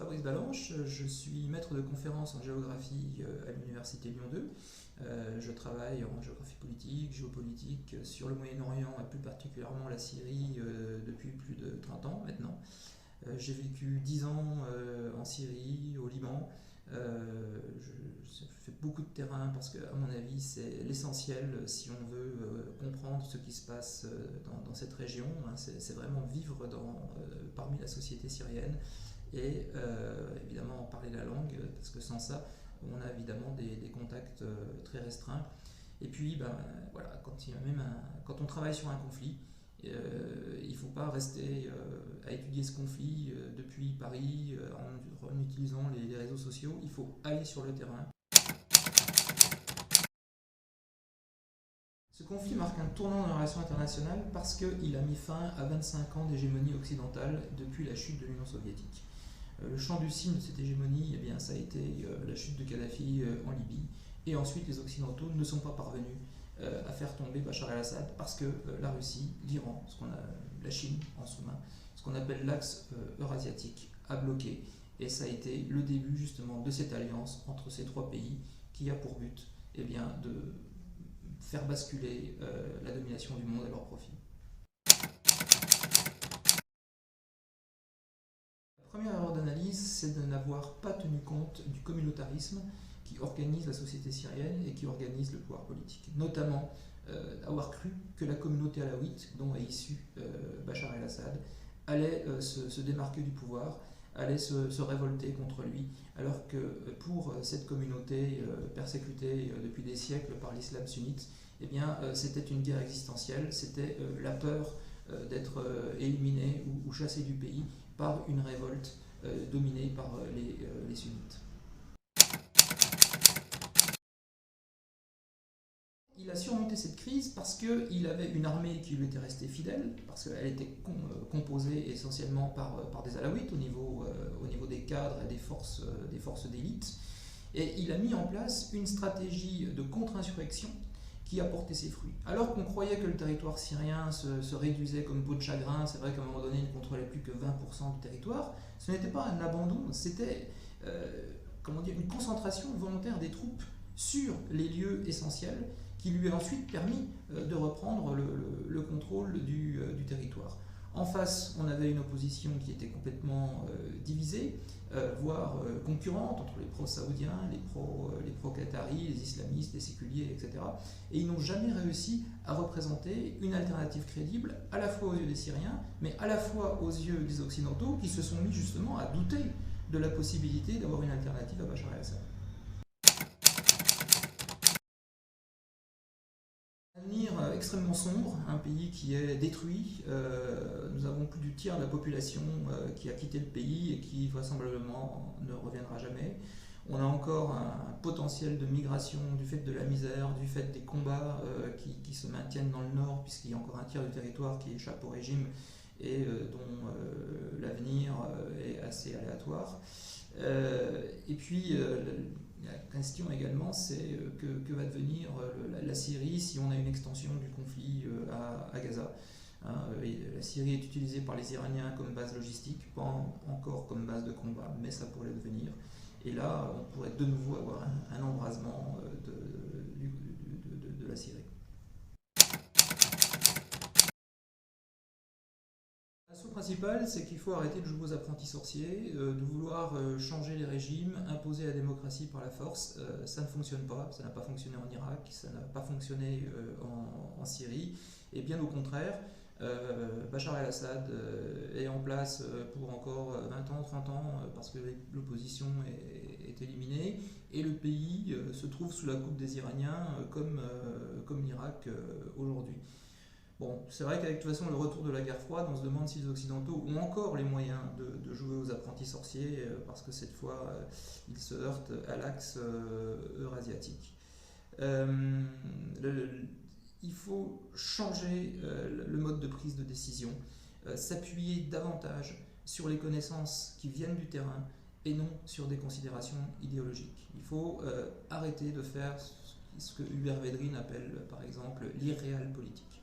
Fabrice Balanche, je suis maître de conférence en géographie à l'Université Lyon 2. Je travaille en géographie politique, géopolitique sur le Moyen-Orient et plus particulièrement la Syrie depuis plus de 30 ans maintenant. J'ai vécu 10 ans en Syrie, au Liban. Je fais beaucoup de terrain parce que, à mon avis, c'est l'essentiel si on veut comprendre ce qui se passe dans cette région. C'est vraiment vivre parmi la société syrienne et évidemment parler la langue, parce que sans ça, on a évidemment des contacts très restreints. Et puis, voilà, quand on travaille sur un conflit, il ne faut pas rester à étudier ce conflit depuis Paris en utilisant les réseaux sociaux. Il faut aller sur le terrain. Ce conflit marque un tournant dans la relation internationale parce qu'il a mis fin à 25 ans d'hégémonie occidentale depuis la chute de l'Union soviétique. Le champ du signe de cette hégémonie, ça a été la chute de Kadhafi en Libye. Et ensuite, les Occidentaux ne sont pas parvenus à faire tomber Bachar el-Assad parce que la Russie, l'Iran, la Chine en sous-main, ce qu'on appelle l'axe eurasiatique, a bloqué. Et ça a été le début justement de cette alliance entre ces trois pays qui a pour but de faire basculer la domination du monde à leur profit. La première erreur d'analyse, c'est de n'avoir pas tenu compte du communautarisme qui organise la société syrienne et qui organise le pouvoir politique. Notamment avoir cru que la communauté alaouite, dont est issu Bachar el-Assad, allait se démarquer du pouvoir, allait se révolter contre lui, alors que pour cette communauté persécutée depuis des siècles par l'islam sunnite, c'était une guerre existentielle, c'était la peur d'être éliminé ou chassé du pays par une révolte dominée par les sunnites. Il a surmonté cette crise parce qu'il avait une armée qui lui était restée fidèle, parce qu'elle était composée essentiellement par des alaouites au niveau des cadres et des forces d'élite. Et il a mis en place une stratégie de contre-insurrection qui a porté ses fruits. Alors qu'on croyait que le territoire syrien se réduisait comme peau de chagrin, c'est vrai qu'à un moment donné, il ne contrôlait plus que 20% du territoire, ce n'était pas un abandon, c'était une concentration volontaire des troupes sur les lieux essentiels qui lui a ensuite permis de reprendre le contrôle du territoire. En face, on avait une opposition qui était complètement divisée, voire concurrente entre les pro-saoudiens, les pro-qataris, les islamistes, les séculiers, etc. Et ils n'ont jamais réussi à représenter une alternative crédible, à la fois aux yeux des Syriens, mais à la fois aux yeux des Occidentaux, qui se sont mis justement à douter de la possibilité d'avoir une alternative à Bachar el-Assad. Un avenir extrêmement sombre, un pays qui est détruit. Nous avons plus du tiers de la population qui a quitté le pays et qui vraisemblablement ne reviendra jamais. On a encore un potentiel de migration du fait de la misère, du fait des combats qui se maintiennent dans le nord, puisqu'il y a encore un tiers du territoire qui échappe au régime et dont l'avenir est assez aléatoire. Et puis, la question également, c'est que va devenir la Syrie si on a une extension du conflit à Gaza. La Syrie est utilisée par les Iraniens comme base logistique, pas encore comme base de combat, mais ça pourrait devenir. Et là, on pourrait de nouveau avoir un embrasement de la Syrie. L'assaut principal, c'est qu'il faut arrêter de jouer aux apprentis sorciers, de vouloir changer les régimes, imposer la démocratie par la force. Ça ne fonctionne pas, ça n'a pas fonctionné en Irak, ça n'a pas fonctionné en Syrie, et bien au contraire, Bachar el-Assad est en place pour encore 20 ans, 30 ans, parce que l'opposition est éliminée, et le pays se trouve sous la coupe des Iraniens, comme l'Irak aujourd'hui. Bon, c'est vrai qu'avec de toute façon le retour de la guerre froide, on se demande si les Occidentaux ont encore les moyens de jouer aux apprentis sorciers, parce que cette fois, ils se heurtent à l'axe eurasiatique. Il faut changer le mode de prise de décision, s'appuyer davantage sur les connaissances qui viennent du terrain et non sur des considérations idéologiques. Il faut arrêter de faire ce que Hubert Védrine appelle par exemple l'irréal politique.